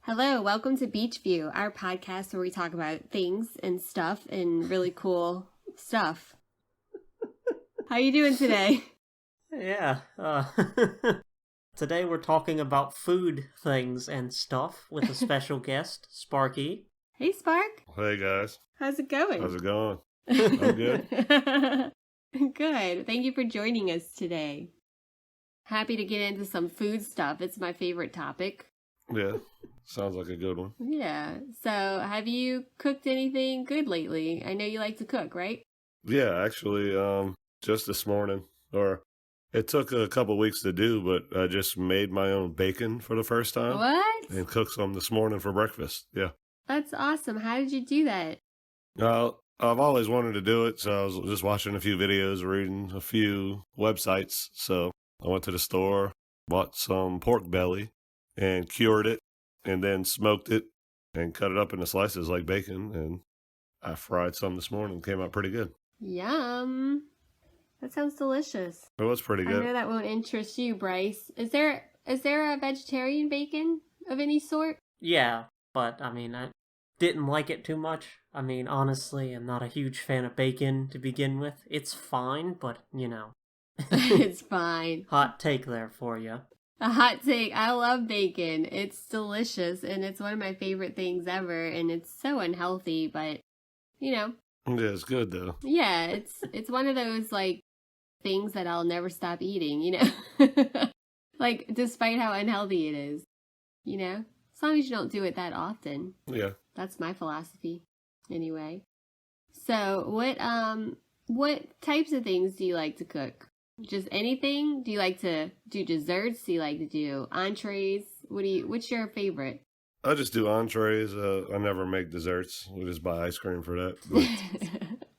Hello, welcome to Beach View, our podcast where we talk about things and stuff and really cool stuff. How you doing today? Yeah, today we're talking about food things and stuff with a special guest, Sparky. Hey, Spark. Hey, guys. How's it going? How's it going? I'm good. Good. Thank you for joining us today. Happy to get into some food stuff. It's my favorite topic. Yeah, sounds like a good one. Yeah. So, have you cooked anything good lately? I know you like to cook, right? Yeah, actually, just this morning, or it took a couple weeks to do, but I just made my own bacon for the first time. What? And cooked some this morning for breakfast. Yeah. That's awesome. How did you do that? I've always wanted to do it, so I was just watching a few videos, reading a few websites. So I went to the store, bought some pork belly, and cured it, and then smoked it, and cut it up into slices like bacon, and I fried some this morning. Came out pretty good. Yum. That sounds delicious. It was pretty I good. know that won't interest you, Bryce. Is there a vegetarian bacon of any sort? Yeah, but I didn't like it too much. Honestly, I'm not a huge fan of bacon to begin with. It's fine, but, It's fine. hot take there for you. A hot take. I love bacon. It's delicious, and it's one of my favorite things ever, and it's so unhealthy, but, Yeah, it's good, though. yeah, it's one of those, things that I'll never stop eating, despite how unhealthy it is, As long as you don't do it that often. Yeah. That's my philosophy, anyway. So, what types of things do you like to cook? Just anything? Do you like to do desserts? Do you like to do entrees? What's your favorite? I just do entrees. I never make desserts. We just buy ice cream for that.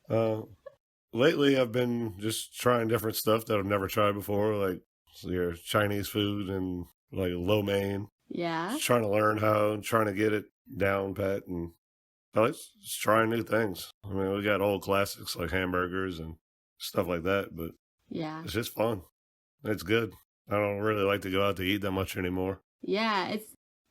But, lately, I've been just trying different stuff that I've never tried before, like your Chinese food and like lo mein. Yeah. Just trying to learn how, trying to get it down pat, and I like just trying new things. We got old classics like hamburgers and stuff like that, but Yeah. it's just fun. It's good. I don't really like to go out to eat that much anymore. Yeah,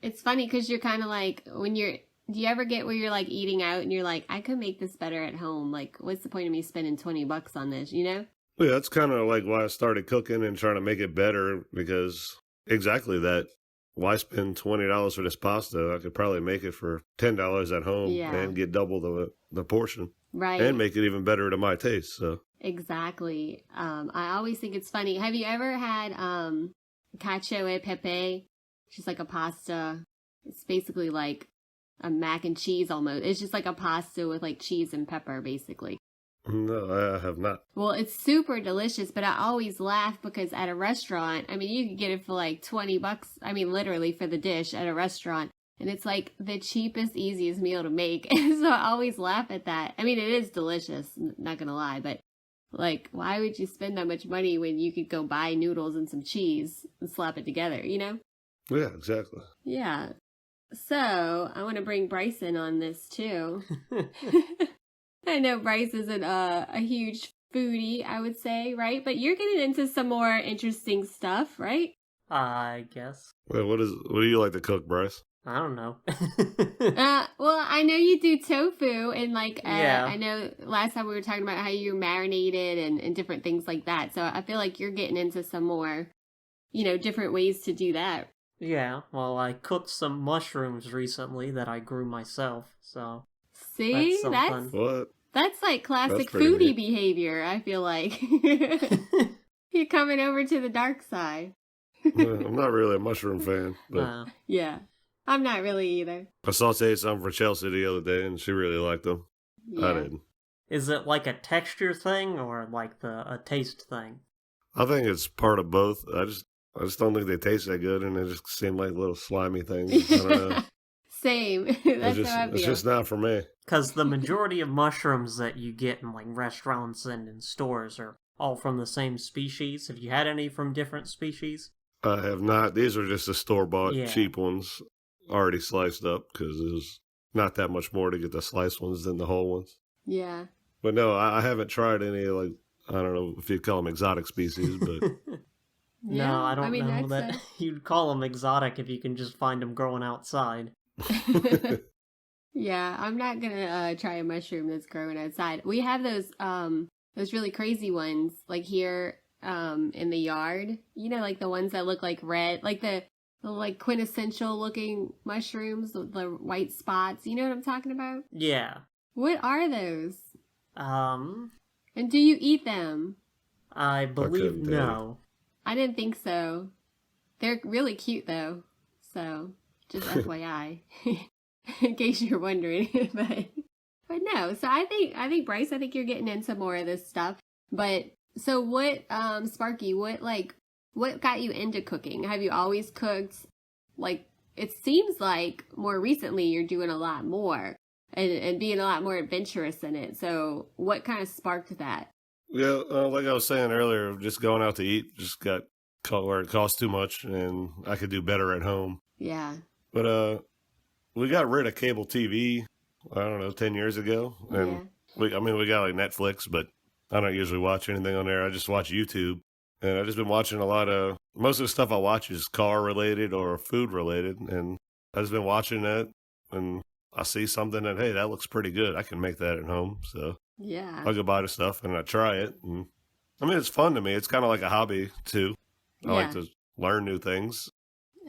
it's funny because you're kind of like, do you ever get where you're like eating out and you're like, I could make this better at home. Like, what's the point of me spending $20 on this, Yeah, that's kind of like why I started cooking and trying to make it better, because exactly that. Why spend $20 for this pasta? I could probably make it for $10 at home and get double the portion. Right. And make it even better to my taste. So Exactly. I always think it's funny. Have you ever had cacio e pepe? It's just like a pasta. It's basically like a mac and cheese almost. It's just like a pasta with like cheese and pepper, basically. No, I have not. Well, it's super delicious, but I always laugh because at a restaurant, you could get it for like $20. Literally for the dish at a restaurant. And it's like the cheapest, easiest meal to make. So I always laugh at that. It is delicious, not gonna lie, but like, why would you spend that much money when you could go buy noodles and some cheese and slap it together, Yeah, exactly. Yeah. So I want to bring Bryson on this too. I know Bryce isn't a huge foodie, I would say, right? But you're getting into some more interesting stuff, right? I guess. Well, what do you like to cook, Bryce? I don't know. Well, I know you do tofu, and yeah. I know last time we were talking about how you marinated and different things like that. So I feel like you're getting into some more, different ways to do that. Yeah, well, I cooked some mushrooms recently that I grew myself, so... See, that's like classic foodie behavior, I feel like. You're coming over to the dark side. I'm not really a mushroom fan, but yeah, I'm not really either. I sauteed some for Chelsea the other day, and she really liked them. Yeah. I didn't. Is it like a texture thing or like a taste thing? I think it's part of both. I just don't think they taste that good, and they just seem like little slimy things. I don't know. Same. That's how I feel. It's just not for me. Because the majority of mushrooms that you get in like restaurants and in stores are all from the same species. Have you had any from different species? I have not. These are just the store-bought cheap ones, already sliced up, because there's not that much more to get the sliced ones than the whole ones. Yeah. But no, I haven't tried any, I don't know if you'd call them exotic species, but... No, I don't know that you'd call them exotic if you can just find them growing outside. Yeah, I'm not gonna try a mushroom that's growing outside. We have those really crazy ones like here in the yard. You know, like the ones that look like red, like the like quintessential looking mushrooms, the white spots. You know what I'm talking about? Yeah. What are those? Um, And do you eat them? I believe couldn't tell you. no. I didn't think so. They're really cute though. So, just FYI. In case you're wondering. but no. So I think Bryce, I think you're getting into more of this stuff. But so what Sparky, what got you into cooking? Have you always cooked? Like it seems like more recently you're doing a lot more and being a lot more adventurous in it. So what kind of sparked that? Yeah, like I was saying earlier, just going out to eat just got caught where it cost too much, and I could do better at home. Yeah. But we got rid of cable TV. I don't know, 10 years ago, and Yeah. we got like Netflix, but I don't usually watch anything on there. I just watch YouTube, and I've just been watching a lot of. Most of the stuff I watch is car related or food related, and I've just been watching that, and I see something that hey, that looks pretty good. I can make that at home, so. Yeah. I'll go buy the stuff and I try it. And, I mean, it's fun to me. It's kind of like a hobby, too. I like to learn new things.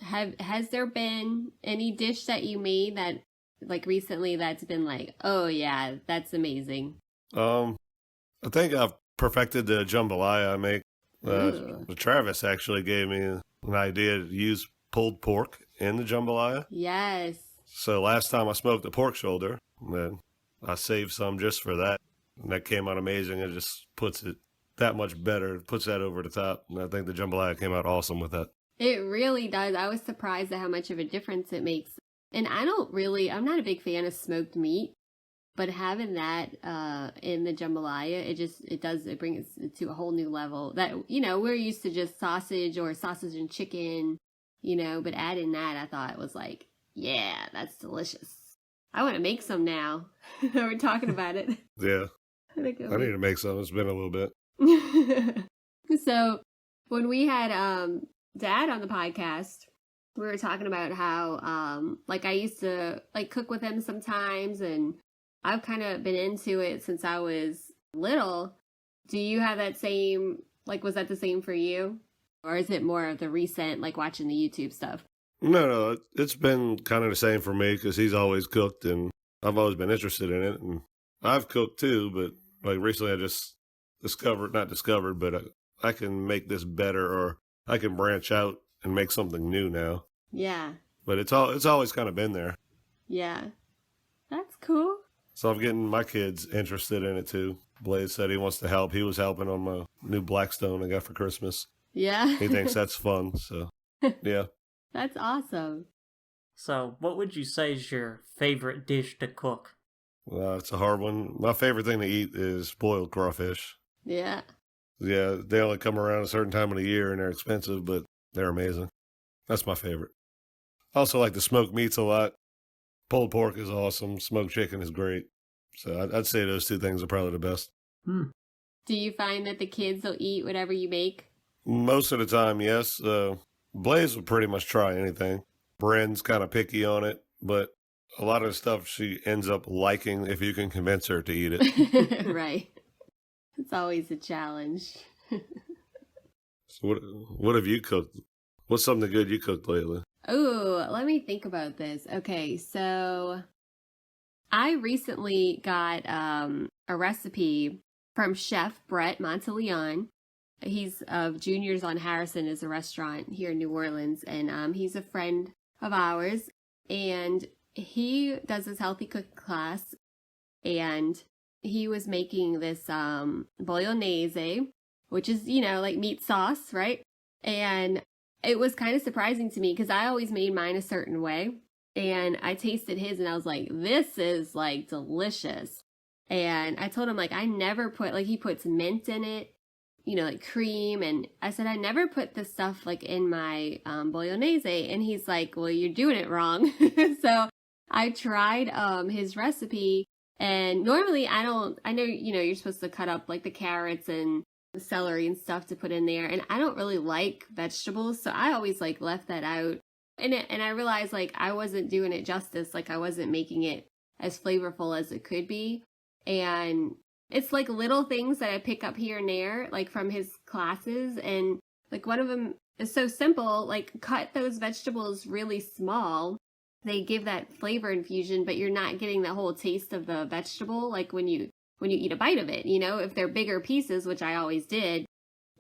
Has there been any dish that you made that like recently that's been like, oh yeah, that's amazing? I think I've perfected the jambalaya I make. Ooh. Travis actually gave me an idea to use pulled pork in the jambalaya. Yes. So last time I smoked a pork shoulder, then I saved some just for that. And that came out amazing. It just puts it that much better, puts that over the top. And I think the jambalaya came out awesome with that. It really does. I was surprised at how much of a difference it makes. And I'm not a big fan of smoked meat, but having that in the jambalaya, it brings it to a whole new level. That, you know, we're used to just sausage or sausage and chicken, you know, but adding that, I thought was like, yeah, that's delicious. I want to make some now. We're talking about it. Yeah. I I need to make some. It's been a little bit. So when we had Dad on the podcast, we were talking about how like I used to like cook with him sometimes, and I've kind of been into it since I was little. Do you have that same, like, was that the same for you? Or is it more of the recent, like watching the YouTube stuff? No, it's been kind of the same for me because he's always cooked and I've always been interested in it. And I've cooked too, but like recently I just not discovered, but I can make this better or I can branch out and make something new now. Yeah. But it's always kind of been there. Yeah. That's cool. So I'm getting my kids interested in it too. Blaze said he wants to help. He was helping on my new Blackstone I got for Christmas. Yeah. He thinks that's fun. So, yeah. That's awesome. So, what would you say is your favorite dish to cook? It's a hard one. My favorite thing to eat is boiled crawfish. Yeah. Yeah, they only come around a certain time of the year and they're expensive, but they're amazing. That's my favorite. I also like the smoked meats a lot. Pulled pork is awesome. Smoked chicken is great. So I'd say those two things are probably the best. Do you find that the kids will eat whatever you make? Most of the time, yes. Blaze will pretty much try anything. Bren's kind of picky on it, but a lot of the stuff she ends up liking if you can convince her to eat it. Right. It's always a challenge. So what have you cooked? What's something good you cooked lately? Oh, let me think about this. Okay, so I recently got a recipe from Chef Brett Monteleone. He's of Juniors on Harrison, is a restaurant here in New Orleans, and he's a friend of ours, and he does this healthy cooking class, and he was making this bolognese, which is, you know, like meat sauce, right? And it was kind of surprising to me because I always made mine a certain way, and I tasted his and I was like, this is like delicious. And I told him, like, I never put, like, he puts mint in it, you know, like cream. And I said, I never put this stuff like in my bolognese. And he's like, well, you're doing it wrong. So I tried his recipe, and normally I know, you know, you're supposed to cut up like the carrots and the celery and stuff to put in there. And I don't really like vegetables, so I always like left that out. And I realized like I wasn't doing it justice. Like I wasn't making it as flavorful as it could be. And it's like little things that I pick up here and there, like from his classes. And like one of them is so simple, like cut those vegetables really small. They give that flavor infusion, but you're not getting the whole taste of the vegetable. Like when you eat a bite of it, you know, if they're bigger pieces, which I always did,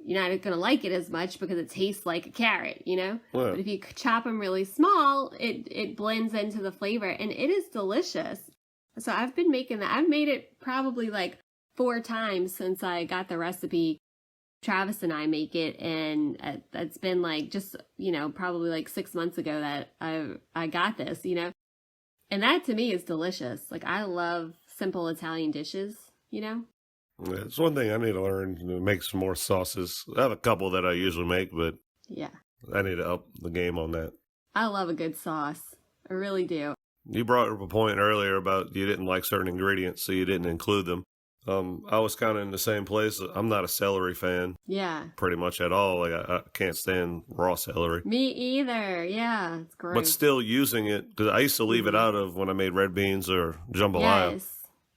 you're not going to like it as much because it tastes like a carrot, you know? Well, But if you chop them really small, it blends into the flavor and it is delicious. So I've been making that. I've made it probably like 4 times since I got the recipe. Travis and I make it, and it's been like just, you know, probably like 6 months ago that I got this, you know? And that to me is delicious. Like I love simple Italian dishes, you know? yeah, it's one thing I need to learn to make some more sauces. I have a couple that I usually make, but Yeah. I need to up the game on that. I love a good sauce. I really do. You brought up a point earlier about you didn't like certain ingredients, so you didn't include them. I was kind of in the same place. I'm not a celery fan Yeah. pretty much at all. Like I can't stand raw celery. Me either. Yeah. It's gross. But still using it, because I used to leave it out of when I made red beans or jambalaya. Yes.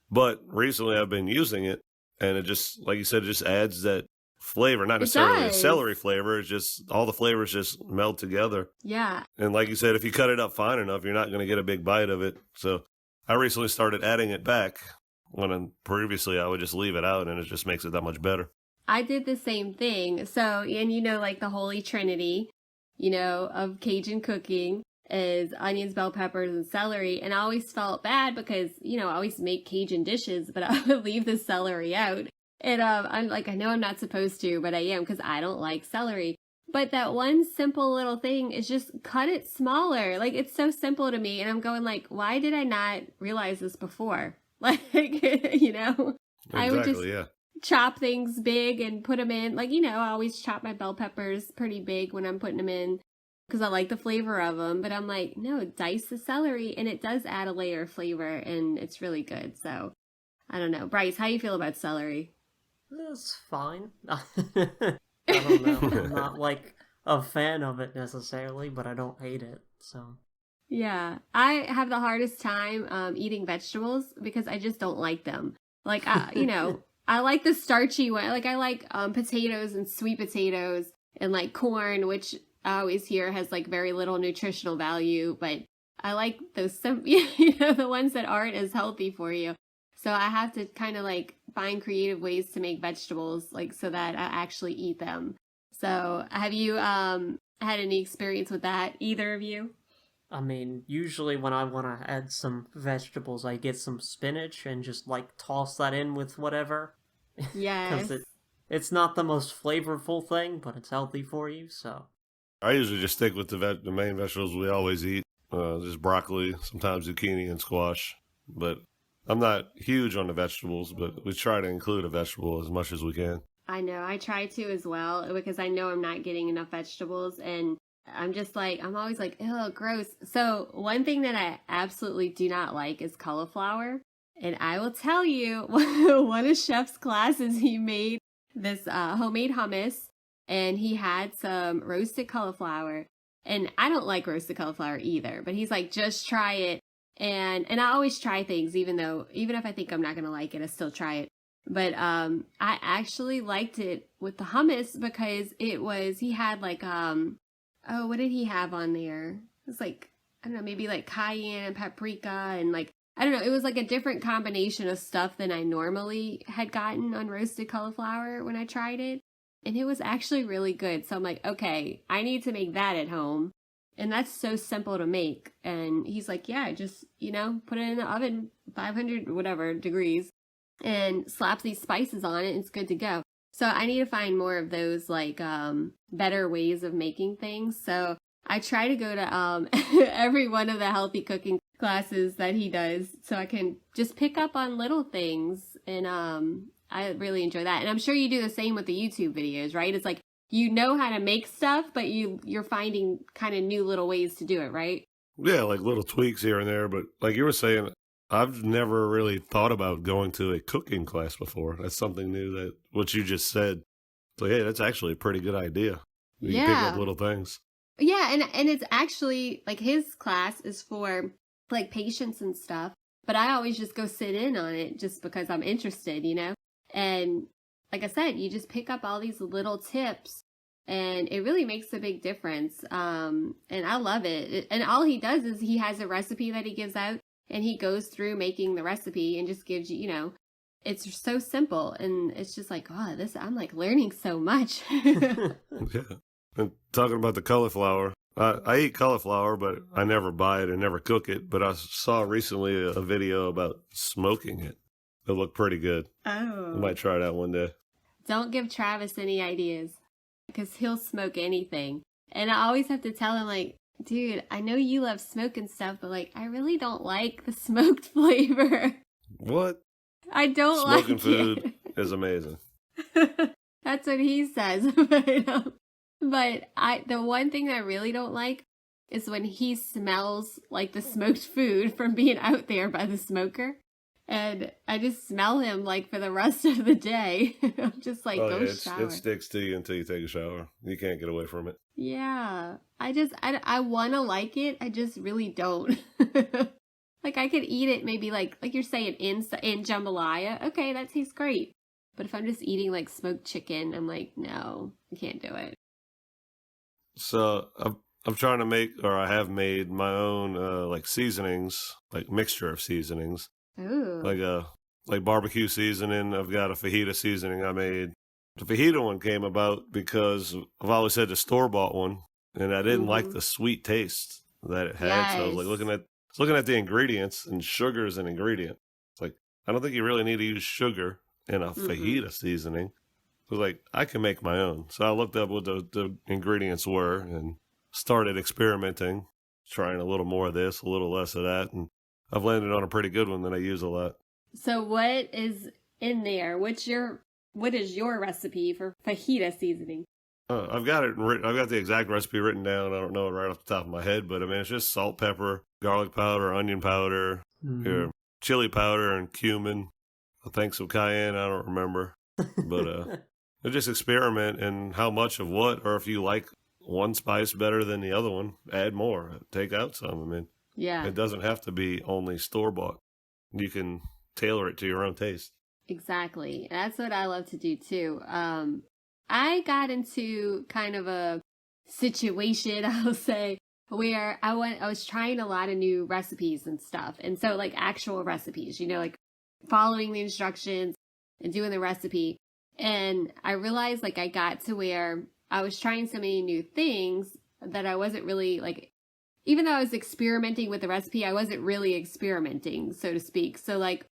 But recently I've been using it, and it just, like you said, it just adds that flavor. Not It necessarily the does. celery flavor. It's just all the flavors just meld together. Yeah. And like you said, if you cut it up fine enough, you're not going to get a big bite of it. So I recently started adding it back when previously I would just leave it out, and it just makes it that much better. I did the same thing. So, and you know, like the Holy Trinity, you know, of Cajun cooking is onions, bell peppers, and celery. And I always felt bad because, you know, I always make Cajun dishes, but I would leave the celery out. And I'm like, I know I'm not supposed to, but I am because I don't like celery. But that one simple little thing is just cut it smaller. Like it's so simple to me. And I'm going like, why did I not realize this before? Like, you know, I would just Exactly, yeah. chop things big and put them in. Like, you know, I always chop my bell peppers pretty big when I'm putting them in because I like the flavor of them. But I'm like, no, dice the celery and it does add a layer of flavor and it's really good. So I don't know. Bryce, how you feel about celery? It's fine. I don't know. I'm not like a fan of it necessarily, but I don't hate it. So Yeah, I have the hardest time eating vegetables because I just don't like them. Like, you know, I like the starchy one. Like, I like potatoes and sweet potatoes and like corn, which I always hear has like very little nutritional value. But I like those, you know, the ones that aren't as healthy for you. So I have to kind of like find creative ways to make vegetables like so that I actually eat them. So have you had any experience with that, either of you? I mean, usually when I want to add some vegetables, I get some spinach and just like toss that in with whatever. Yes. Because it's not the most flavorful thing, but it's healthy for you, so. I usually just stick with the main vegetables we always eat. Just broccoli, sometimes zucchini and squash. But I'm not huge on the vegetables, but we try to include a vegetable as much as we can. I know. I try to as well because I know I'm not getting enough vegetables and I'm just like, I'm always like, ew, gross. So one thing that I absolutely do not like is cauliflower. And I will tell you, one of Chef's classes, he made this homemade hummus and he had some roasted cauliflower. And I don't like roasted cauliflower either, but he's like, just try it. And I always try things, even if I think I'm not going to like it, I still try it. But I actually liked it with the hummus because he had like, oh, what did he have on there? It was like, I don't know, maybe like cayenne and paprika and like, I don't know. It was like a different combination of stuff than I normally had gotten on roasted cauliflower when I tried it. And it was actually really good. So I'm like, okay, I need to make that at home. And that's so simple to make. And he's like, yeah, just, you know, put it in the oven, 500 whatever degrees, and slap these spices on it. And it's good to go. So I need to find more of those like better ways of making things. So I try to go to every one of the healthy cooking classes that he does so I can just pick up on little things. And I really enjoy that. And I'm sure you do the same with the YouTube videos, right? It's like you know how to make stuff, but you're finding kind of new little ways to do it, right? Yeah, like little tweaks here and there. But like you were saying, I've never really thought about going to a cooking class before. That's something new that what you just said. So, hey, that's actually a pretty good idea. You can pick Yeah. up little things. Yeah, and it's actually like his class is for like patients and stuff, but I always just go sit in on it just because I'm interested, you know? And like I said, you just pick up all these little tips and it really makes a big difference. And I love it. And all he does is he has a recipe that he gives out and he goes through making the recipe and just gives you, you know, it's so simple and it's just like, oh, this, I'm like learning so much. Yeah. And talking about the cauliflower, I eat cauliflower, but I never buy it and never cook it. But I saw recently a video about smoking it. It looked pretty good. Oh. I might try that one day. Don't give Travis any ideas because he'll smoke anything. And I always have to tell him, like, dude, I know you love smoking stuff, but like, I really don't like the smoked flavor. What? I don't Smoking like food is amazing. it. That's what he says. But the one thing I really don't like is when he smells like the smoked food from being out there by the smoker. And I just smell him like for the rest of the day. I'm just like, go shower. It sticks to you until you take a shower. You can't get away from it. Yeah. I want to like it. I just really don't. Like I could eat it maybe like you're saying in jambalaya. Okay, that tastes great. But if I'm just eating like smoked chicken, I'm like, no, I can't do it. So I'm trying to make, or I have made my own like seasonings, like mixture of seasonings. Ooh. Like barbecue seasoning. I've got a fajita seasoning I made. The fajita one came about because I've always had the store-bought one, and I didn't like the sweet taste that it had. Yes. So I was like looking at the ingredients, and sugar is an ingredient. It's like, I don't think you really need to use sugar in a fajita seasoning. I was like, I can make my own. So I looked up what the ingredients were and started experimenting, trying a little more of this, a little less of that, and I've landed on a pretty good one that I use a lot. So what is in there? What is your recipe for fajita seasoning? I've got it written. I've got the exact recipe written down. I don't know it right off the top of my head, but I mean, it's just salt, pepper, garlic powder, onion powder, chili powder, and cumin. I think some cayenne. I don't remember, but just experiment in how much of what, or if you like one spice better than the other one, add more. Take out some. I mean, yeah, it doesn't have to be only store bought. You can tailor it to your own taste. Exactly. That's what I love to do too. I got into kind of a situation, I'll say, where I was trying a lot of new recipes and stuff. And so like actual recipes, you know, like following the instructions and doing the recipe. And I realized like I got to where I was trying so many new things that I wasn't really like, even though I was experimenting with the recipe, I wasn't really experimenting, so to speak. So like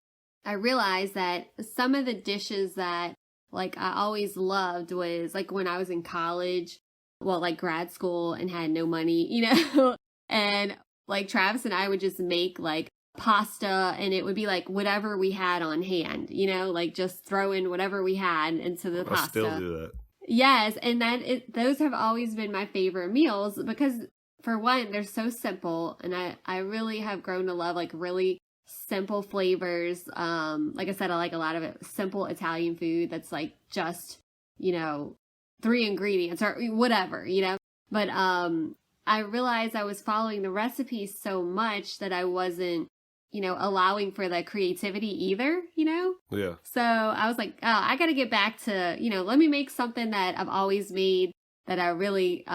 I realized that some of the dishes that like I always loved was like when I was in college, well, like grad school and had no money, you know, and like Travis and I would just make like pasta and it would be like whatever we had on hand, you know, like just throw in whatever we had into the pasta. I still do that. Yes. And then those have always been my favorite meals because for one, they're so simple. And I really have grown to love like really simple flavors. Like I said, I like a lot of it, simple Italian food that's like just, you know, 3 ingredients or whatever, you know. But I realized I was following the recipes so much that I wasn't, you know, allowing for the creativity either, you know? Yeah. So I was like, oh, I got to get back to, you know, let me make something that I've always made that I really,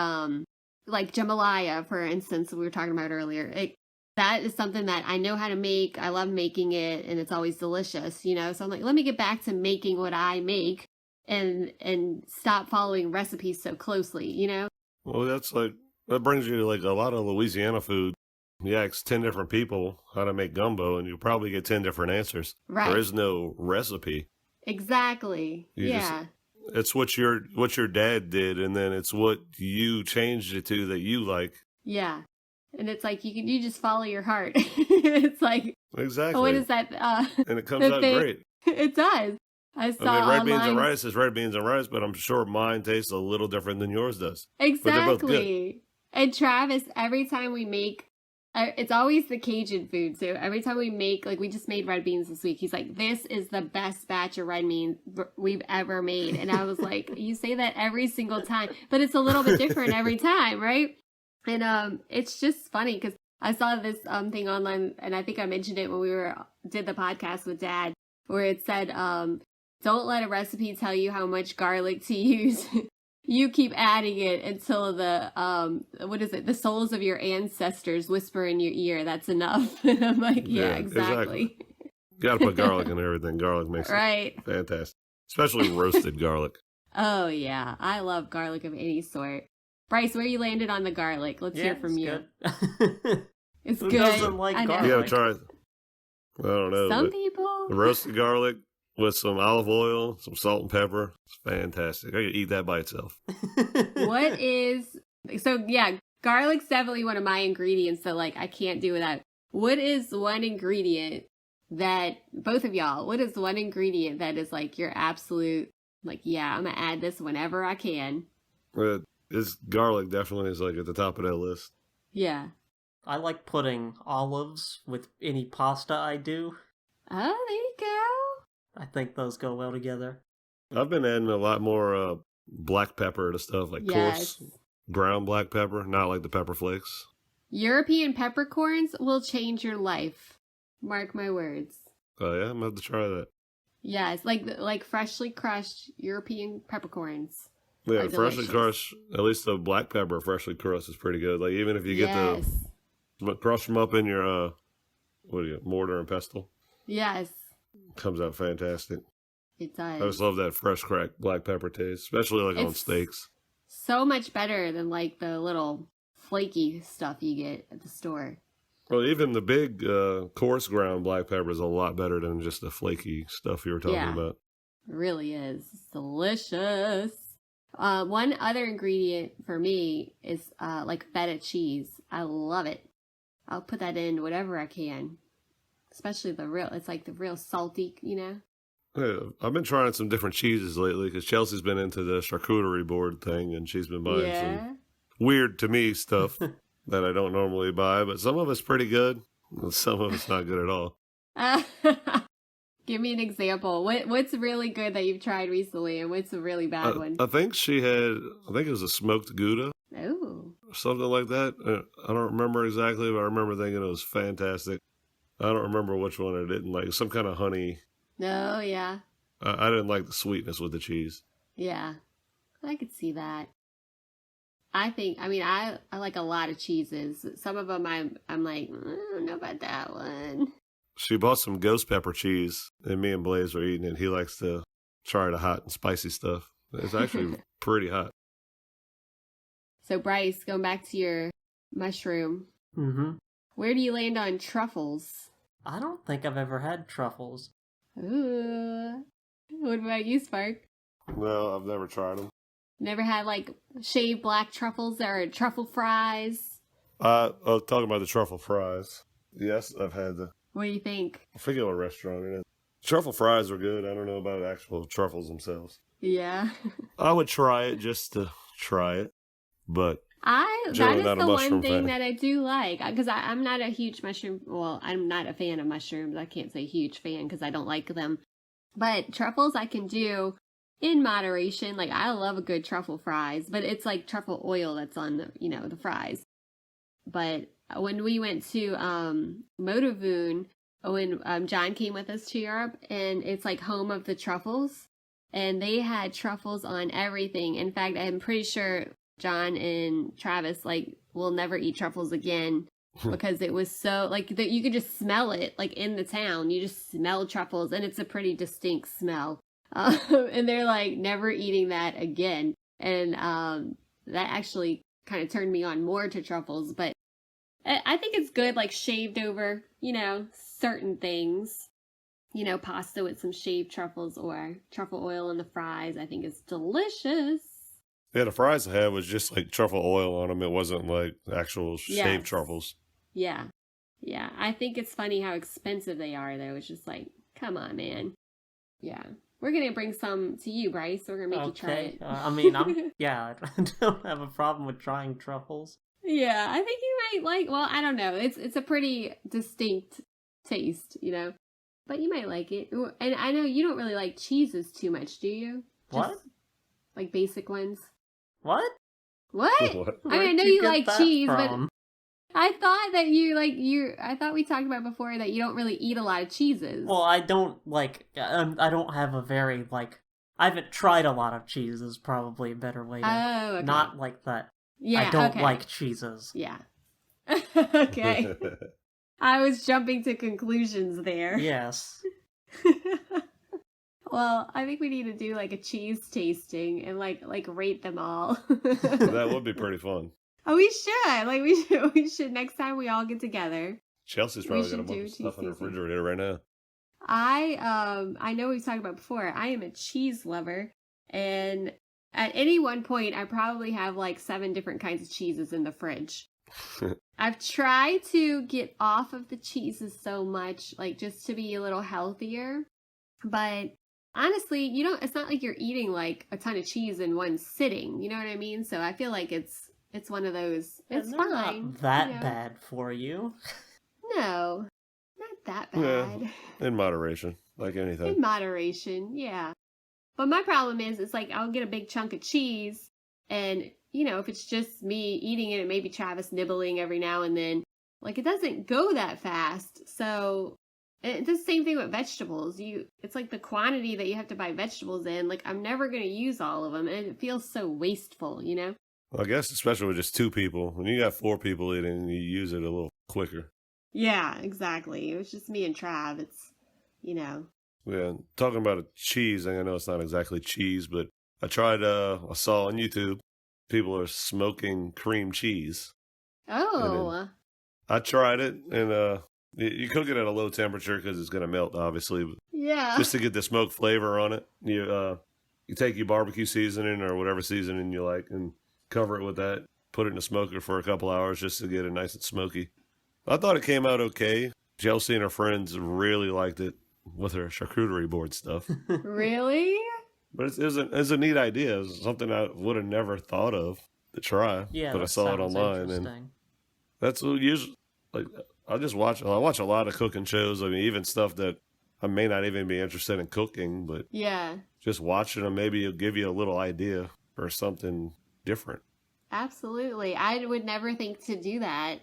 like jambalaya, for instance, we were talking about earlier. That is something that I know how to make. I love making it and it's always delicious, you know? So I'm like, let me get back to making what I make and stop following recipes so closely, you know? Well, that brings you to like a lot of Louisiana food. You ask 10 different people how to make gumbo and you'll probably get 10 different answers. Right. There is no recipe. Exactly. It's what your dad did, and then it's what you changed it to that you like. Yeah. And it's like you just follow your heart. It's like exactly. What is that? And it comes out great. It does. I saw red beans and rice is red beans and rice, but I'm sure mine tastes a little different than yours does. Exactly. But they're both good. And Travis, every time we make, it's always the Cajun food. So every time we make, like we just made red beans this week, he's like, "This is the best batch of red beans we've ever made." And I was like, "You say that every single time, but it's a little bit different every time, right?" And it's just funny because I saw this thing online, and I think I mentioned it when we did the podcast with Dad, where it said, don't let a recipe tell you how much garlic to use. You keep adding it until the souls of your ancestors whisper in your ear, that's enough. And I'm like, yeah, exactly. You gotta put garlic in everything. Garlic makes right. it fantastic. Especially roasted garlic. Oh, yeah. I love garlic of any sort. Bryce, where you landed on the garlic? Let's hear from you. Good. It's Who good. doesn't like garlic? You gotta try it. I don't know. Some people. The roasted garlic with some olive oil, some salt and pepper. It's fantastic. I could eat that by itself. Garlic's definitely one of my ingredients that, like, I can't do without. What is one ingredient that, both of y'all, what is one ingredient that is, like, your absolute, like, yeah, I'm gonna add this whenever I can? It's garlic definitely is, like, at the top of that list. Yeah. I like putting olives with any pasta I do. Oh, there you go. I think those go well together. I've been adding a lot more black pepper to stuff, like coarse ground black pepper, not like the pepper flakes. European peppercorns will change your life. Mark my words. Oh yeah, I'm gonna have to try that. Yes, like freshly crushed European peppercorns. Yeah, freshly crushed. At least the black pepper freshly crushed is pretty good. Like even if you get crush them up in your mortar and pestle. Yes. Comes out fantastic. It does. I just love that fresh cracked black pepper taste, especially like on steaks. So much better than like the little flaky stuff you get at the store. Well, even the big coarse ground black pepper is a lot better than just the flaky stuff you were talking about. It really is. It's delicious. One other ingredient for me is like feta cheese. I love it. I'll put that in whatever I can. Especially it's like the real salty, you know? Yeah, I've been trying some different cheeses lately because Chelsea's been into the charcuterie board thing and she's been buying some weird to me stuff that I don't normally buy, but some of it's pretty good. And some of it's not good at all. Give me an example. What's really good that you've tried recently and what's a really bad one? I think it was a smoked Gouda. Oh. Something like that. I don't remember exactly, but I remember thinking it was fantastic. I don't remember which one I didn't like. Some kind of honey. Oh, yeah. I didn't like the sweetness with the cheese. Yeah. I could see that. I like a lot of cheeses. Some of them I'm like, I don't know about that one. She bought some ghost pepper cheese, and me and Blaze were eating it. He likes to try the hot and spicy stuff. It's actually pretty hot. So, Bryce, going back to your mushroom. Mm-hmm. Where do you land on truffles? I don't think I've ever had truffles. Ooh. What about you, Spark? No, I've never tried them. Never had, like, shaved black truffles or truffle fries? I was talking about the truffle fries. Yes, I've had the... What do you think? I forget what restaurant it is. Truffle fries are good. I don't know about actual truffles themselves. Yeah. I would try it just to try it, but... That is the one thing that I do like, because I'm not a huge mushroom, well, I'm not a fan of mushrooms. I can't say huge fan because I don't like them. But truffles I can do in moderation. Like, I love a good truffle fries, but it's like truffle oil that's on the fries. But when we went to Motovoon, when John came with us to Europe, and it's like home of the truffles, and they had truffles on everything. In fact, I'm pretty sure John and Travis will never eat truffles again because it was so that you could just smell it in the town. You just smell truffles and it's a pretty distinct smell. And they're like never eating that again. And that actually kind of turned me on more to truffles. But I think it's good shaved over, certain things. Pasta with some shaved truffles or truffle oil in the fries. I think it's delicious. Yeah, the fries I had was just truffle oil on them. It wasn't actual shaved truffles. Yeah. Yeah. I think it's funny how expensive they are, though. It's just come on, man. Yeah. We're going to bring some to you, Bryce. We're going to make you try it. I don't have a problem with trying truffles. Yeah, I think you might I don't know. It's a pretty distinct taste, But you might like it. And I know you don't really like cheeses too much, do you? What? Basic ones. What? What? What? I mean, I Where'd know you you get like that cheese, from? but I thought that I thought we talked about before that you don't really eat a lot of cheeses. Well, I don't I don't have a very I haven't tried a lot of cheeses. Probably a better way to oh, okay. not like that. Yeah, I don't okay. like cheeses. Yeah. Okay. I was jumping to conclusions there. Yes. Well, I think we need to do like a cheese tasting and like rate them all. That would be pretty fun. Oh, we should. Like we should next time we all get together. Chelsea's We probably got a should bunch do of stuff in the cheese tasting. refrigerator right now. I know we've talked about before. I am a cheese lover, and at any one point I probably have like 7 different kinds of cheeses in the fridge. I've tried to get off of the cheeses so much, like just to be a little healthier. But honestly, it's not like you're eating like a ton of cheese in one sitting. You know what I mean? So I feel like it's one of those. It's They're fine. Not that you know? bad for you. No, not that Yeah. bad. In moderation, like anything. In moderation, yeah. But my problem is, it's like I'll get a big chunk of cheese, and if it's just me eating it, and maybe Travis nibbling every now and then, like it doesn't go that fast. So it's the same thing with vegetables. It's like the quantity that you have to buy vegetables in. Like I'm never gonna use all of them, and it feels so wasteful. Well, I guess especially with just 2 people. When you got 4 people eating, you use it a little quicker. Yeah, exactly. It was just me and Trav. It's Yeah, talking about a cheese, I know it's not exactly cheese, but I saw on YouTube, people are smoking cream cheese. Oh. I tried it, and you cook it at a low temperature because it's going to melt, obviously. But Yeah. just to get the smoke flavor on it, you take your barbecue seasoning or whatever seasoning you like and cover it with that. Put it in the smoker for a couple hours just to get it nice and smoky. I thought it came out okay. Chelsea and her friends really liked it with her charcuterie board stuff. Really? But it's a neat idea. It's something I would have never thought of to try. Yeah, but I that saw it sounds online, and interesting. that's what usually like. I watch a lot of cooking shows. I mean, even stuff that I may not even be interested in cooking, but Yeah. just watching them, maybe it'll give you a little idea for something different. Absolutely. I would never think to do that.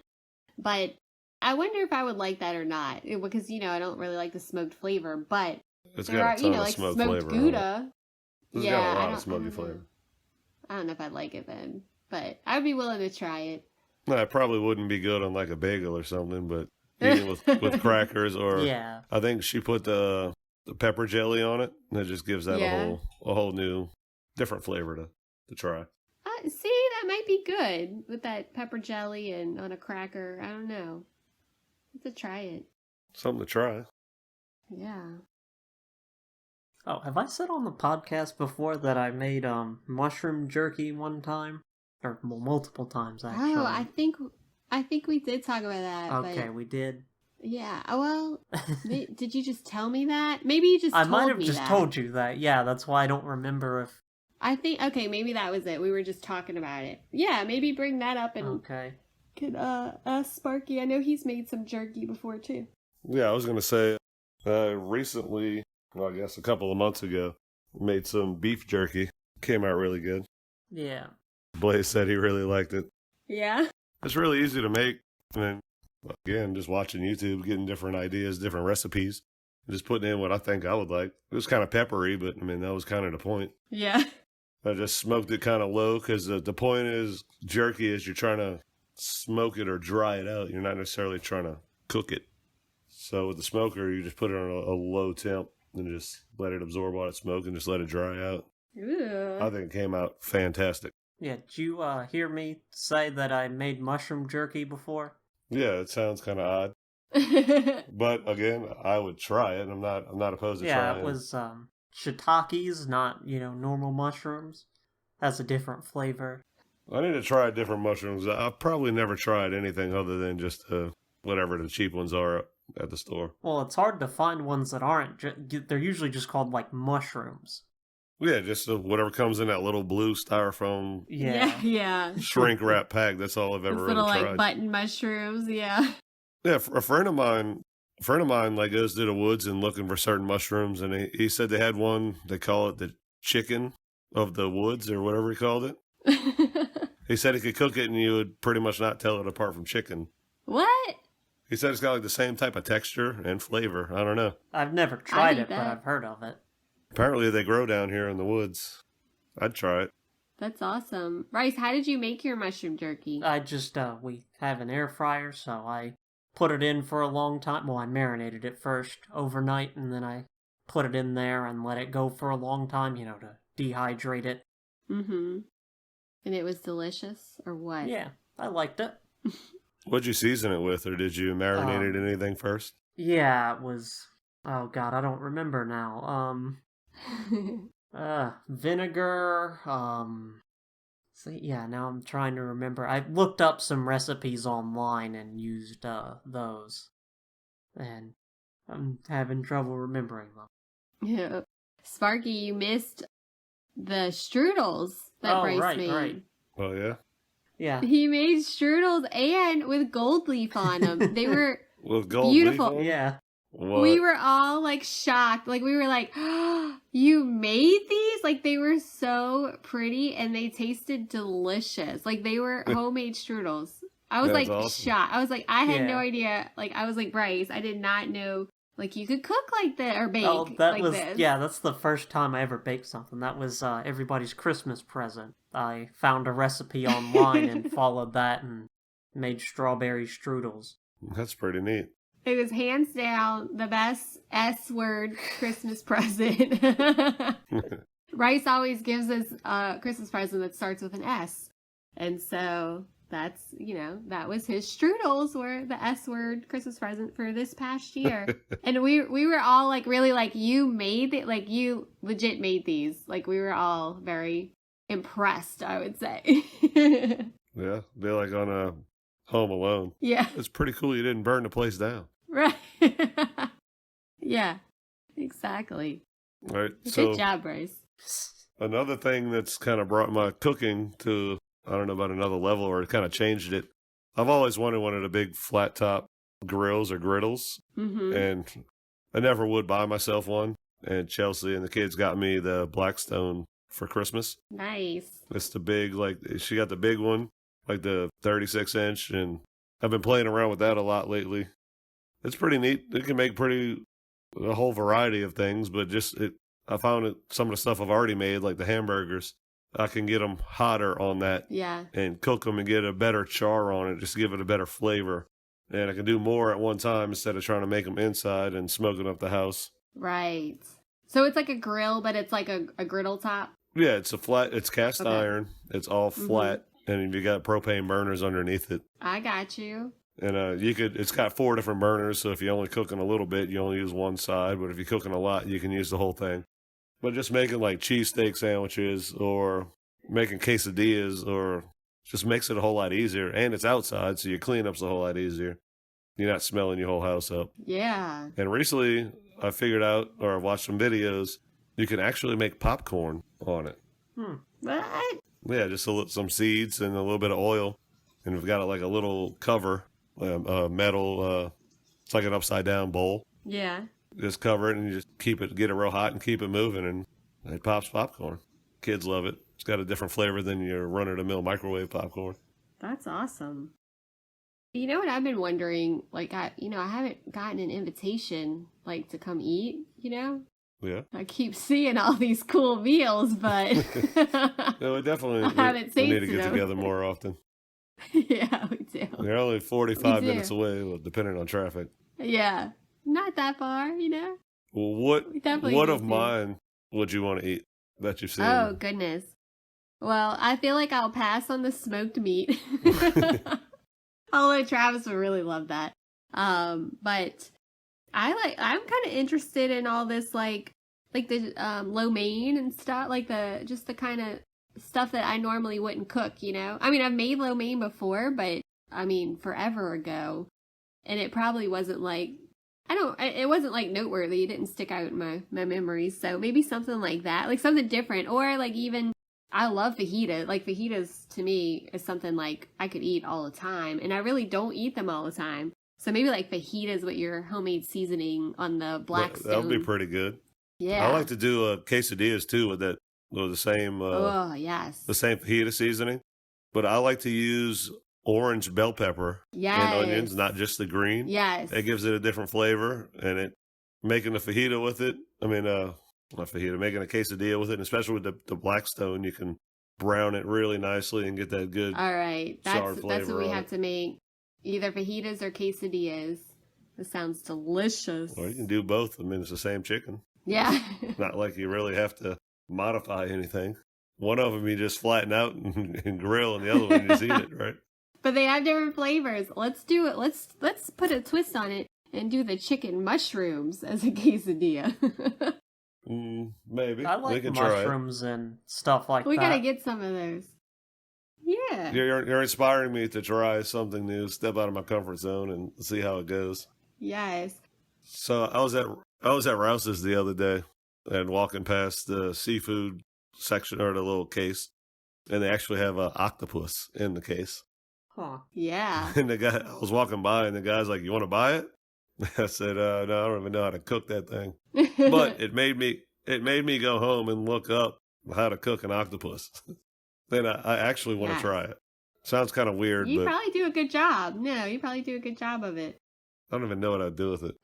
But I wonder if I would like that or not. Because, I don't really like the smoked flavor. But It's there got are, a ton of like smoked smoked flavor. Gouda. It's Yeah, got a I lot don't- of smoky I don't know. flavor. I don't know if I'd like it then. But I'd be willing to try it. No, it probably wouldn't be good on like a bagel or something, but eating with crackers or Yeah. I think she put the pepper jelly on it, and it just gives that Yeah. a whole new different flavor to try. See, that might be good with that pepper jelly and on a cracker. I don't know. Let's try it. Something to try. Yeah. Oh, have I said on the podcast before that I made mushroom jerky one time? Or multiple times, actually. Oh, I think we did talk about that. Okay, But we did. yeah. Oh, well, did you just tell me that? Maybe you just I told might have me just that. told you that. Yeah, that's why I don't remember if... I think, okay, maybe that was it. We were just talking about it. Yeah, maybe bring that up and Okay. could ask Sparky. I know he's made some jerky before, too. Yeah, I was gonna say recently, well, I guess a couple of months ago, made some beef jerky. Came out really good. Yeah. Blaze said he really liked it. Yeah? It's really easy to make. And again, just watching YouTube, getting different ideas, different recipes, and just putting in what I think I would like. It was kind of peppery, but I mean, that was kind of the point. Yeah. I just smoked it kind of low because the point is jerky is you're trying to smoke it or dry it out. You're not necessarily trying to cook it. So with the smoker, you just put it on a low temp and just let it absorb all that smoke and just let it dry out. Ooh. I think it came out fantastic. Yeah, did you hear me say that I made mushroom jerky before? Yeah, it sounds kind of odd, but again, I would try it. I'm not opposed to Yeah, trying. it was shiitakes, not, normal mushrooms. Has a different flavor. I need to try different mushrooms. I've probably never tried anything other than just whatever the cheap ones are at the store. Well, it's hard to find ones that aren't. They're usually just called, mushrooms. Yeah, just whatever comes in that little blue styrofoam Yeah. Yeah. shrink wrap pack. That's all I've ever Those really little, tried. like, button mushrooms, yeah. Yeah, a friend of mine, like goes to the woods and looking for certain mushrooms, and he said they had one. They call it the chicken of the woods or whatever he called it. He said he could cook it and you would pretty much not tell it apart from chicken. What? He said it's got like the same type of texture and flavor. I don't know. I've never tried eat it, but that. I've heard of it. Apparently they grow down here in the woods. I'd try it. That's awesome. Rice, how did you make your mushroom jerky? I just, we have an air fryer, so I put it in for a long time. Well, I marinated it first overnight, and then I put it in there and let it go for a long time, to dehydrate it. Mm-hmm. And it was delicious, or what? Yeah, I liked it. What'd you season it with, or did you marinate it in anything first? Yeah, it was... Oh, God, I don't remember now. Vinegar, See, yeah, now I'm trying to remember. I looked up some recipes online and used, those. And I'm having trouble remembering them. Yeah. Sparky, you missed the strudels that Bryce right, made. right. Oh, yeah? Yeah. He made strudels and with gold leaf on them. They were With gold beautiful. leaf on it? Yeah. What? We were all like shocked. Like we were like, oh, you made these? Like they were so pretty and they tasted delicious. Like they were homemade strudels. I was That's like awesome. shocked. I was like, I had Yeah. no idea. Like I was like, Bryce, I did not know like you could cook like that or bake Oh, that like was this. yeah. That's the first time I ever baked something. That was everybody's Christmas present. I found a recipe online and followed that and made strawberry strudels. That's pretty neat. It was hands down the best S word Christmas present. Rice always gives us a Christmas present that starts with an S. And so that's, that was his strudels were the S word Christmas present for this past year. And we were all like, really like, you made it, like you legit made these. Like we were all very impressed, I would say. Yeah, they're like on a Home Alone. Yeah, It's pretty cool you didn't burn the place down. right. Yeah, exactly. All right, Good so job, Bryce. another thing that's kind of brought my cooking to, I don't know about another level, or it kind of changed it. I've always wanted one of the big flat top grills or griddles, Mm-hmm. and I never would buy myself one. And Chelsea and the kids got me the Blackstone for Christmas. Nice. It's the big, like, she got the big one, like the 36 inch, and I've been playing around with that a lot lately. It's pretty neat. It can make a whole variety of things, but I found that some of the stuff I've already made, like the hamburgers, I can get them hotter on that Yeah. and cook them and get a better char on it, just give it a better flavor. And I can do more at one time instead of trying to make them inside and smoking up the house. Right. So it's like a grill, but it's like a griddle top. Yeah, it's cast Okay. iron. It's all flat, and you got propane burners underneath it. I got you. And it's got 4 different burners, so if you're only cooking a little bit, you only use one side. But if you're cooking a lot, you can use the whole thing. But just making like cheesesteak sandwiches or making quesadillas or just makes it a whole lot easier. And it's outside, so your cleanup's a whole lot easier. You're not smelling your whole house up. Yeah. And recently, I figured out, or I watched some videos, you can actually make popcorn on it. What? Yeah, just some seeds and a little bit of oil. And we've got like a little cover, metal, it's like an upside down bowl. Yeah. Just cover it and you just get it real hot and keep it moving, and it pops popcorn. Kids love it. It's got a different flavor than your run-of-the-mill microwave popcorn. That's awesome. You know what I've been wondering? Like, I haven't gotten an invitation, like, to come eat, Yeah. I keep seeing all these cool meals, but No, we definitely I haven't we need to tasted get them. together more often. yeah, we do. They're only 45 We do. minutes away, well, depending on traffic. Yeah. Not that far, Well, We definitely what need of to. mine would you want to eat that you've seen? Oh, goodness. Well, I feel like I'll pass on the smoked meat. Although Travis would really love that. But I'm kind of interested in all this, like the lo mein and stuff, like the kind of stuff that I normally wouldn't cook, I mean, I've made lo mein before, but I mean, forever ago. And it probably wasn't like, it wasn't like noteworthy. It didn't stick out in my memories. So maybe something like that, like something different. Or like even, I love fajita. Like fajitas to me is something like I could eat all the time. And I really don't eat them all the time. So maybe like fajitas with your homemade seasoning on the Blackstone. That would be pretty good. Yeah. I like to do quesadillas too with the same Oh, yes. the same fajita seasoning. but I like to use orange bell pepper Yes. and onions, not just the green. Yes. It gives it a different flavor, and it making a fajita with it. I mean, not fajita, making a quesadilla with it, and especially with the Blackstone, you can brown it really nicely and get that good. All right. sour That's flavor what we on have it. to make. Either fajitas or quesadillas. This sounds delicious. Or you can do both. I mean, it's the same chicken. Yeah. Not like you really have to modify anything. One of them you just flatten out and grill, and the other one you just eat it, right? But they have different flavors. Let's do it. Let's put a twist on it and do the chicken mushrooms as a quesadilla. Maybe. I We like can try it. mushrooms and stuff like We that. gotta get some of those. Yeah. You're inspiring me to try something new, step out of my comfort zone, and see how it goes. Yes. So I was at Rouse's the other day, and walking past the seafood section or the little case, and they actually have an octopus in the case. Huh. Yeah. And I was walking by, and the guy's like, "You want to buy it?" I said, "No, I don't even know how to cook that thing." But it made me go home and look up how to cook an octopus. Then I actually want to Yes. try it. Sounds kind of weird, You but probably do a good job. No, you probably do a good job of it. I don't even know what I'd do with it.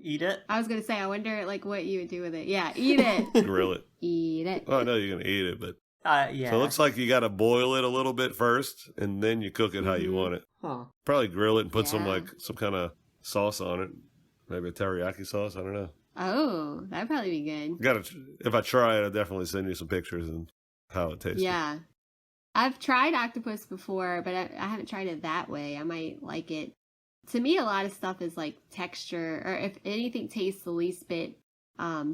Eat it? I was gonna say, I wonder like what you would do with it. Yeah, eat it. Grill it. Eat it. Oh, I know you're gonna eat it, but Yeah. so it looks like you got to boil it a little bit first, and then you cook it how you Mhm. want it. Huh. Probably grill it and put some Yeah. some kind of sauce on it, maybe a teriyaki sauce. I don't know. Oh, that'd probably be good. If I try it, I'll definitely send you some pictures and how it tastes. Yeah. I've tried octopus before, but I haven't tried it that way. I might like it. To me, a lot of stuff is like texture, or if anything tastes the least bit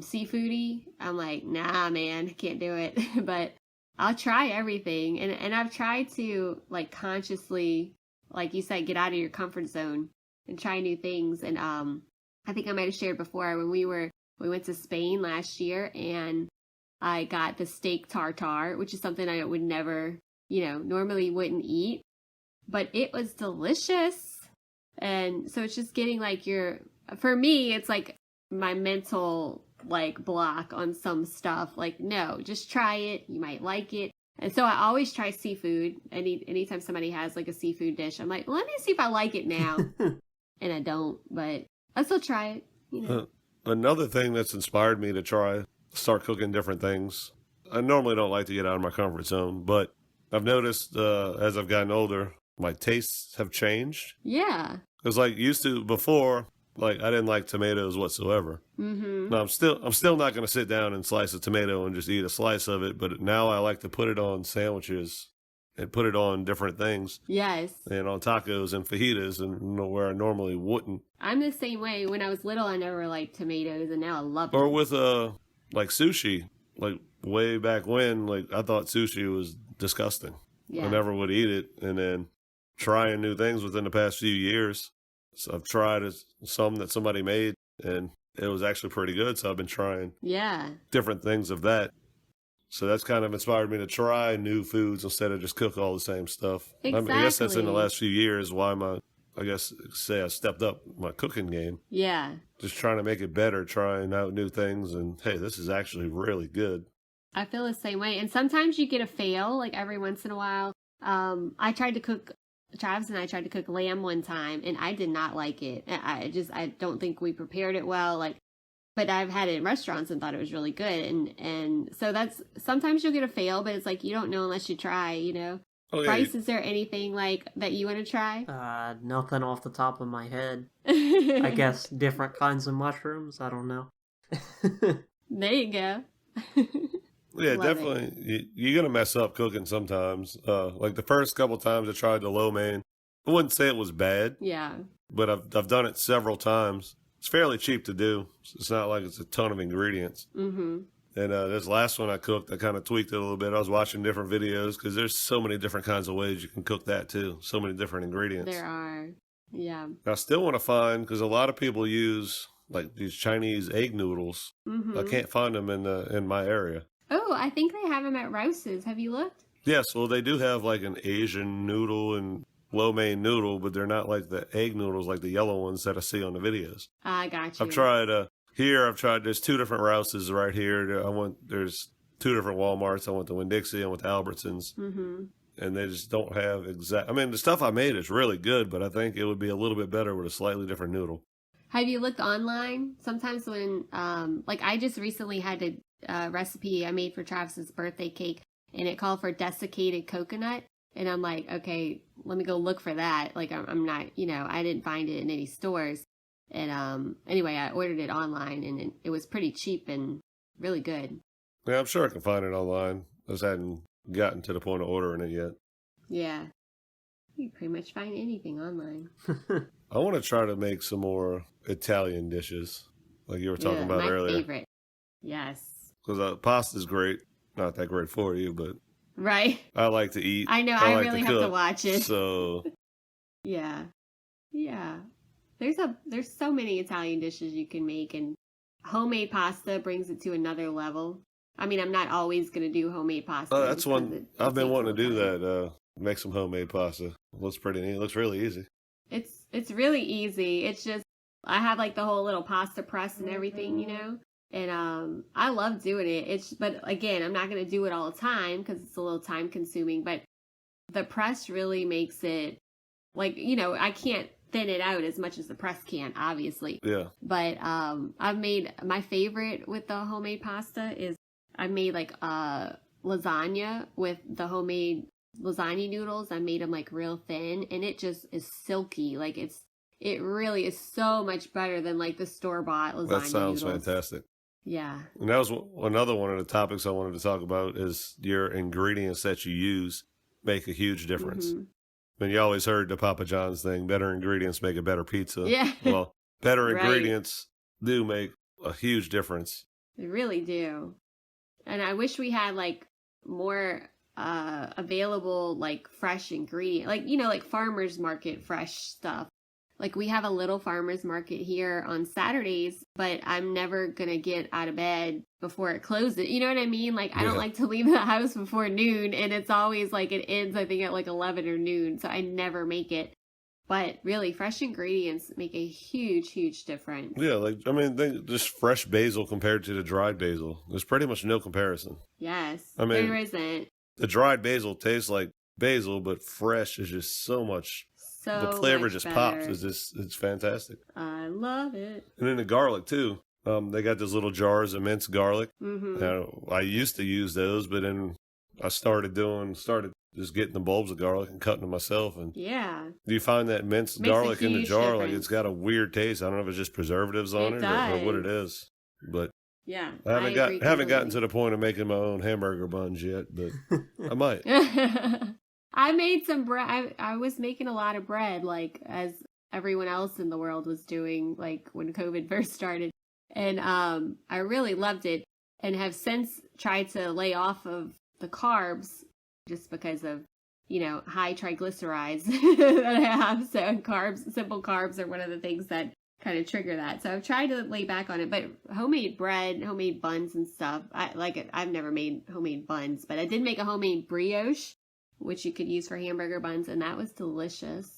seafoody, I'm like, nah, man, can't do it. But I'll try everything, and I've tried to like consciously, like you said, get out of your comfort zone and try new things. And I think I might have shared before when we went to Spain last year, and I got the steak tartare, which is something I would never, normally wouldn't eat, but it was delicious. And so it's just getting like for me, it's like my mental like block on some stuff. Like, no, just try it. You might like it. And so I always try seafood. Anytime somebody has like a seafood dish, I'm like, let me see if I like it now. And I don't, but I still try it. Another thing that's inspired me to start cooking different things. I normally don't like to get out of my comfort zone, but I've noticed as I've gotten older, my tastes have changed. Yeah. Because like used to before, like I didn't like tomatoes whatsoever. Mm-hmm. Now I'm still not going to sit down and slice a tomato and just eat a slice of it. But now I like to put it on sandwiches and put it on different things Yes. and on tacos and fajitas and where I normally wouldn't. I'm the same way. When I was little, I never liked tomatoes, and now I love Or them. with like sushi, like way back when, like I thought sushi was disgusting. Yeah. I never would eat it, and then trying new things within the past few years. So I've tried some that somebody made, and it was actually pretty good. So I've been trying Yeah. different things of that. So that's kind of inspired me to try new foods instead of just cook all the same stuff. I guess that's in the Exactly. last few years why I stepped up my cooking game. Yeah. Just trying to make it better, trying out new things, and hey, this is actually really good. I feel the same way. And sometimes you get a fail, like every once in a while. Travis and I tried to cook lamb one time, and I did not like it. I don't think we prepared it well. But I've had it in restaurants and thought it was really good. And so that's, sometimes you'll get a fail, but it's like, you don't know unless you try, Oh, yeah, Bryce, is there anything like that you want to try? Nothing off the top of my head. I guess different kinds of mushrooms. I don't know. There you go. yeah, Love definitely. You're gonna mess up cooking sometimes. Like the first couple times I tried the lo mein, I wouldn't say it was bad, Yeah. but I've done it several times. It's fairly cheap to do. It's not like it's a ton of ingredients. Mm-hmm. And this last one I cooked, I kind of tweaked it a little bit. I was watching different videos because there's so many different kinds of ways you can cook that too. So many different ingredients. There are. Yeah. I still want to find, because a lot of people use like these Chinese egg noodles. Mm-hmm. I can't find them in my area. Oh, I think they have them at Rouse's. Have you looked? Yes, well they do have like an Asian noodle and lo mein noodle, but they're not like the egg noodles like the yellow ones that I see on the videos. I got you. I've tried there's two different Rouse's right here. There's two different Walmarts. I went to Winn-Dixie, I went to Albertsons. Mm-hmm. and they just don't have I mean, the stuff I made is really good, but I think it would be a little bit better with a slightly different noodle. Have you looked online? Sometimes when, like I just recently had a recipe I made for Travis's birthday cake, and it called for desiccated coconut. And I'm like, okay, let me go look for that. Like, I'm not, I didn't find it in any stores. And anyway, I ordered it online, and it was pretty cheap and really good. Yeah, I'm sure I can find it online. I just hadn't gotten to the point of ordering it yet. Yeah. You can pretty much find anything online. I want to try to make some more Italian dishes, like you were talking about earlier. My favorite. Yes. Because pasta's great. Not that great for you, but right. I like to eat. I know. I like really have to watch it. So yeah. There's so many Italian dishes you can make, and homemade pasta brings it to another level. I mean, I'm not always going to do homemade pasta. Oh, that's one. I've been wanting to do that. Make some homemade pasta. It looks pretty neat. It looks really easy. It's really easy. It's just, I have like the whole little pasta press and everything, and I love doing it. But again, I'm not going to do it all the time because it's a little time consuming, but the press really makes it like, I can't thin it out as much as the press can, obviously. Yeah. But I've made, my favorite with the homemade pasta is I made like lasagna with the homemade lasagna noodles. I made them like real thin, and it just is silky. Like it really is so much better than like the store-bought lasagna That sounds noodles. fantastic. Yeah. And that was another one of the topics I wanted to talk about is your ingredients that you use make a huge difference. Mm-hmm. I mean, you always heard the Papa John's thing, better ingredients make a better pizza. Yeah. Well, better Right. ingredients do make a huge difference. They really do. And I wish we had like more available like fresh ingredient, like like farmers market fresh stuff. Like we have a little farmers market here on Saturdays, but I'm never gonna get out of bed before it closes. You know what I mean? Like I don't like to leave the house before noon, and it's always like it ends I think at like 11 or noon, so I never make it. But really, fresh ingredients make a huge difference. Yeah, like, I mean, just fresh basil compared to the dried basil. There's pretty much no comparison. Yes, I mean, there isn't. The dried basil tastes like basil, but fresh is just so much. So the flavor much just better. pops. It's fantastic. I love it. And then the garlic, too. They got those little jars of minced garlic. Mm-hmm. Now, I used to use those, but then I started just getting the bulbs of garlic and cutting them myself. And yeah. do you find that minced Makes a garlic in the huge jar, difference. like it's got a weird taste? I don't know if it's just preservatives on it or what it is. But yeah, I haven't gotten to the point of making my own hamburger buns yet, but I might. I made some bread. I was making a lot of bread, like as everyone else in the world was doing, like when COVID first started. And I really loved it, and have since tried to lay off of the carbs just because of, high triglycerides that I have. So simple carbs are one of the things that kind of trigger that. So I've tried to lay back on it, but homemade bread, homemade buns and stuff, I like it. I've never made homemade buns, but I did make a homemade brioche, which you could use for hamburger buns, and that was delicious.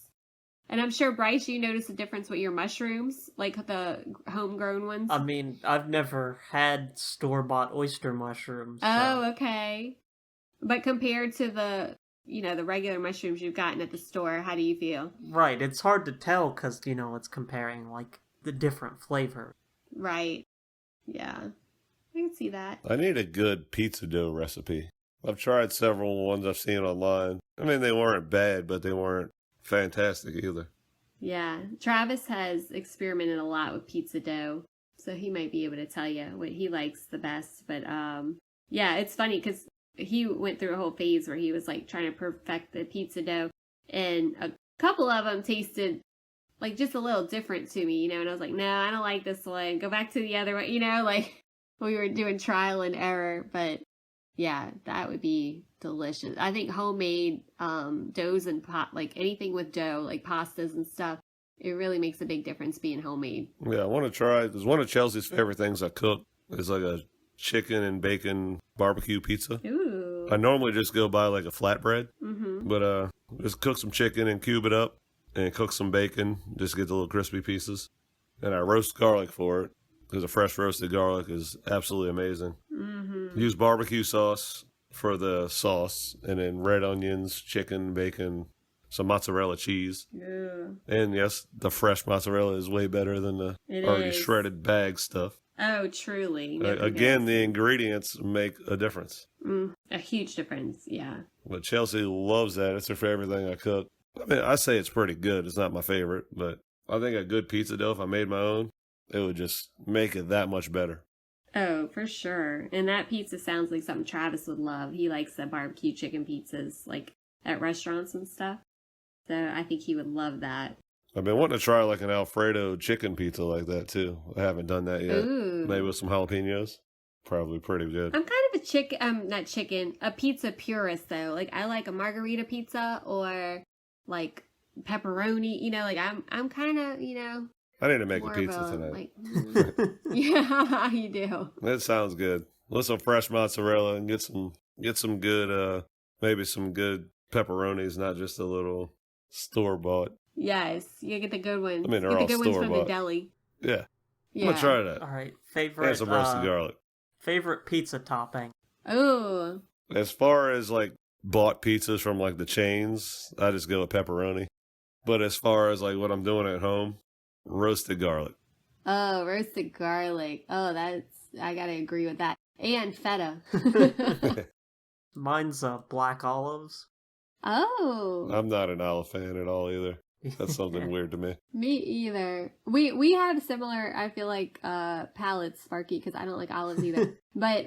And I'm sure, Bryce, you noticed a difference with your mushrooms, like the homegrown ones. I mean, I've never had store-bought oyster mushrooms. So. Oh, okay. But compared to the regular mushrooms you've gotten at the store, how do you feel? Right, it's hard to tell because, it's comparing, like, the different flavor. Right. Yeah. I can see that. I need a good pizza dough recipe. I've tried several ones I've seen online. I mean, they weren't bad, but they weren't fantastic either. Yeah. Travis has experimented a lot with pizza dough, so he might be able to tell you what he likes the best. But yeah, it's funny because he went through a whole phase where he was like trying to perfect the pizza dough, and a couple of them tasted like just a little different to me, and I was like, no, I don't like this one. Go back to the other one, like we were doing trial and error. But yeah, that would be delicious. I think homemade doughs and like anything with dough, like pastas and stuff, it really makes a big difference being homemade. Yeah, I want to try. Because one of Chelsea's favorite things I cook is like a chicken and bacon barbecue pizza. Ooh. I normally just go buy like a flatbread, Mm-hmm. but just cook some chicken and cube it up, and cook some bacon, just get the little crispy pieces, and I roast garlic for it because a fresh roasted garlic is absolutely amazing. Mm-hmm. Use barbecue sauce for the sauce, and then red onions, chicken, bacon, some mozzarella cheese. Yeah. And yes, the fresh mozzarella is way better than the It already is. shredded bag stuff. Oh, truly. Nothing Again, the beats. ingredients make a difference. A huge difference, yeah. But Chelsea loves that. It's her favorite thing I cook. I mean, I say it's pretty good. It's not my favorite, but I think a good pizza dough, if I made my own, it would just make it that much better. Oh, for sure. And that pizza sounds like something Travis would love. He likes the barbecue chicken pizzas, like at restaurants and stuff. So I think he would love that. I've been wanting to try like an Alfredo chicken pizza like that too. I haven't done that yet. Ooh. Maybe with some jalapenos. Probably pretty good. I'm kind of a pizza purist though. Like I like a margarita pizza or like pepperoni, like I'm kind of, I need to make a more pizza of a, tonight. like, yeah, you do. That sounds good. With some fresh mozzarella and get some good maybe some good pepperonis, not just a little store bought. Yes, you get the good ones. I mean, they're get all the good ones from the store-bought. deli. Yeah. Yeah. I'm gonna try that. All right, And some roasted garlic. favorite pizza topping. Oh, As far as like bought pizzas from like the chains, I just go with pepperoni. But as far as like what I'm doing at home, roasted garlic. oh, roasted garlic. Oh, I gotta agree with that. And feta. Mine's black olives. Oh, I'm not an olive fan at all either. That's something weird to me. me either. We have similar, I feel like, palates, Sparky, because I don't like olives either. But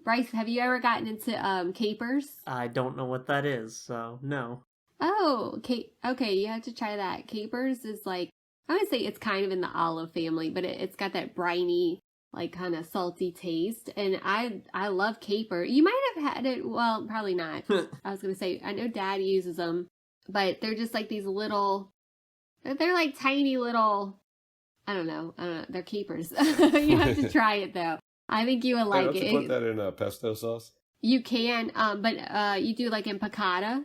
Bryce, have you ever gotten into capers? I don't know what that is, so no. Oh, okay, you have to try that. Capers is like, I would say it's kind of in the olive family, but it's got that briny, like kind of salty taste. And I love caper. You might have had it, well, probably not. I was going to say, I know Dad uses them, but they're just like these little, they're like tiny little, I don't know, they're capers. You have to try it though. I think you would Hey, like don't it. you put that in pesto sauce? You can, but you do like in piccata,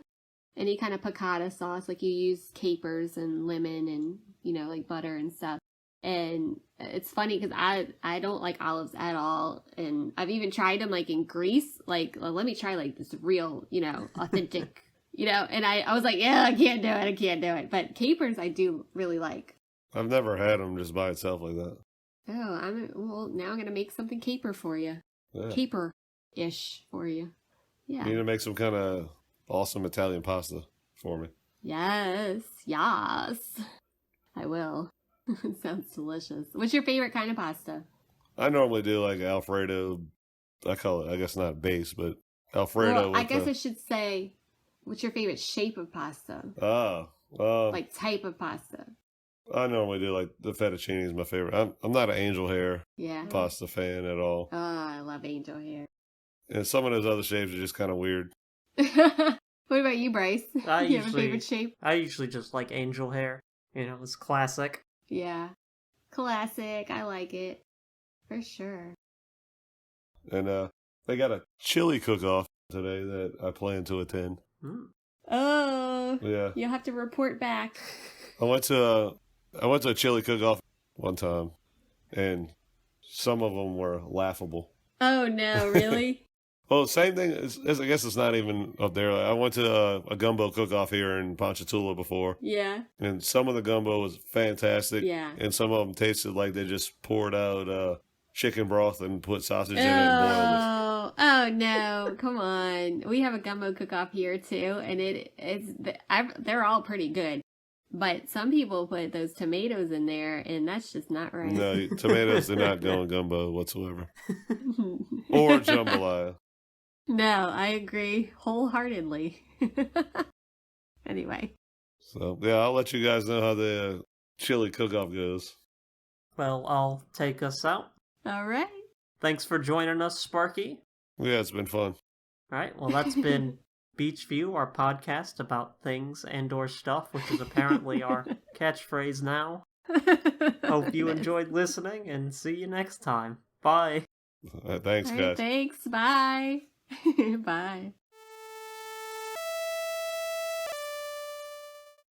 any kind of piccata sauce, like you use capers and lemon and, like butter and stuff. And it's funny because I don't like olives at all. And I've even tried them like in Greece, like, well, let me try like this real, authentic, and I was like, yeah, I can't do it. But capers I do really like. I've never had them just by itself like that. Oh, now I'm going to make something caper for you. Yeah. Caper-ish for you. Yeah. You need to make some kind of awesome Italian pasta for me. Yes. I will. It sounds delicious. What's your favorite kind of pasta? I normally do like Alfredo. I call it, I guess not base, but Alfredo. Well, I with guess the- I should say, what's your favorite shape of pasta? Like, Type of pasta. I normally do like the fettuccine is my favorite. I'm not an angel hair Yeah. pasta fan at all. Oh, I love angel hair. And some of those other shapes are just kind of weird. What about you, Bryce? I You have a usually- favorite shape? I usually just like angel hair. It's classic. Yeah. Classic. I like it. For sure. And they got a chili cook-off today that I plan to attend. Mm. Oh. Yeah, You'll have to report back. I went to a chili cook-off one time, and some of them were laughable. Oh, no, really? Well, same thing. I guess it's not even up there. I went to a gumbo cook-off here in Ponchatoula before, Yeah. and some of the gumbo was fantastic. Yeah. And some of them tasted like they just poured out chicken broth and put sausage in it and boiled Oh no! Come on, we have a gumbo cook-off here too, and they're all pretty good. But some people put those tomatoes in there, and that's just not it. right. No, tomatoes do not go in gumbo whatsoever, or jambalaya. No, I agree wholeheartedly. Anyway, So yeah, I'll let you guys know how the chili cook-off goes. Well, I'll take us out. all right. Thanks for joining us, Sparky. Yeah, it's been fun. All right, well, that's been Beach View, our podcast about things and/or stuff, which is apparently our catchphrase now. Hope you enjoyed listening, and see you next time. Bye. Thanks, All right, guys. thanks. Bye. Bye.